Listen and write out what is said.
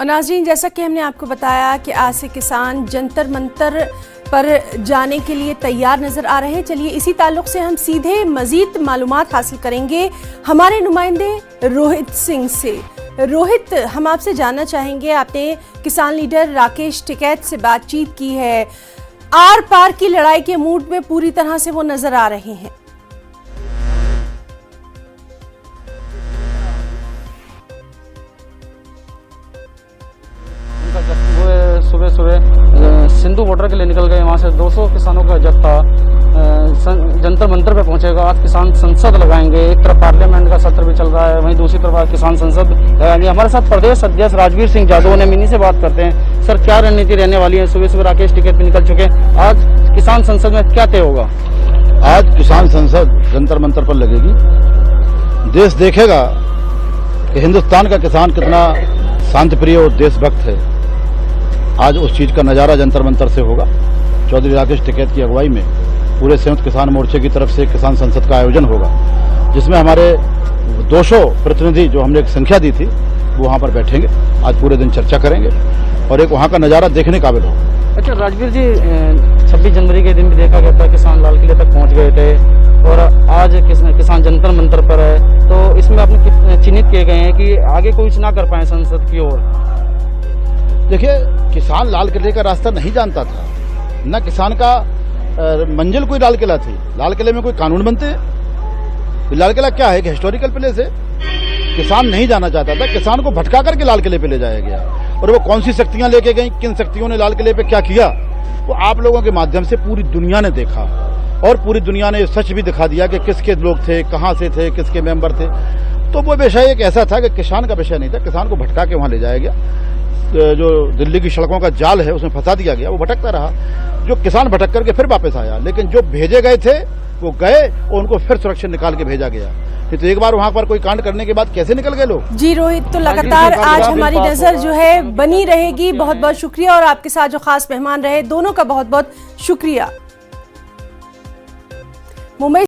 और नाज़रीन, जैसा कि हमने आपको बताया कि आज से किसान जंतर मंतर पर जाने के लिए तैयार नजर आ रहे हैं। चलिए इसी ताल्लुक से हम सीधे मजीद मालूमात हासिल करेंगे हमारे नुमाइंदे रोहित सिंह से। रोहित, हम आपसे जानना चाहेंगे, आपने किसान लीडर राकेश टिकैत से बातचीत की है, आर पार की लड़ाई के मूड में पूरी तरह से वो नजर आ रहे हैं। सुबह सुबह सिंधु बॉर्डर के लिए निकल गए। वहाँ से 200 किसानों का जत्था जंतर मंतर पे पहुंचेगा। आज किसान संसद लगाएंगे। एक तरफ पार्लियामेंट का सत्र भी चल रहा है, वहीं दूसरी तरफ आज किसान संसद लगाएंगे। हमारे साथ प्रदेश अध्यक्ष राजवीर सिंह जादव ने मिनी से बात करते हैं। सर, क्या रणनीति रहने वाली है? सुबह सुबह राकेश टिकैत पे निकल चुके हैं, आज किसान संसद में क्या तय होगा? आज किसान संसद जंतर मंतर पर लगेगी। देश देखेगा कि हिंदुस्तान का किसान कितना शांतिप्रिय और देशभक्त है। आज उस चीज का नजारा जंतर मंतर से होगा। चौधरी राकेश टिकैत की अगुवाई में पूरे संयुक्त किसान मोर्चे की तरफ से किसान संसद का आयोजन होगा, जिसमें हमारे 200 प्रतिनिधि, जो हमने एक संख्या दी थी, वो वहाँ पर बैठेंगे। आज पूरे दिन चर्चा करेंगे और एक वहाँ का नजारा देखने काबिल होगा। अच्छा राजवीर जी, 26 जनवरी के दिन भी देखा गया था किसान लाल किले तक पहुँच गए थे और आज किसान जंतर मंतर पर है, तो इसमें आपने चिन्हित किए गए हैं कि आगे कुछ ना कर पाए संसद की ओर। देखिए, किसान लाल किले का रास्ता नहीं जानता था, न किसान का मंजिल कोई लाल किला थी। लाल किले में कोई कानून बनते हैं? लाल किला क्या है? एक हिस्टोरिकल प्लेस है। किसान नहीं जाना चाहता था, किसान को भटका करके लाल किले पे ले जाया गया। और वो कौन सी शक्तियां लेके गई, किन शक्तियों ने लाल किले पे क्या किया, वो आप लोगों के माध्यम से पूरी दुनिया ने देखा और पूरी दुनिया ने सच भी दिखा दिया कि किसके लोग थे, कहां से थे, किसके मेंबर थे। तो वो विषय एक ऐसा था कि किसान का विषय नहीं था। किसान को भटका के वहां ले जाया गया। जो दिल्ली की सड़कों का जाल है उसमें फंसा दिया गया, वो भटकता रहा। जो किसान भटक करके फिर वापस आया, लेकिन जो भेजे गए थे वो गए और उनको फिर सुरक्षित निकाल के भेजा गया। तो एक बार वहां पर कोई कांड करने के बाद कैसे निकल गए लोग? जी रोहित, तो लगातार आज हमारी नजर जो है बनी रहेगी। बहुत बहुत शुक्रिया, और आपके साथ जो खास मेहमान रहे, दोनों का बहुत बहुत शुक्रिया। मुंबई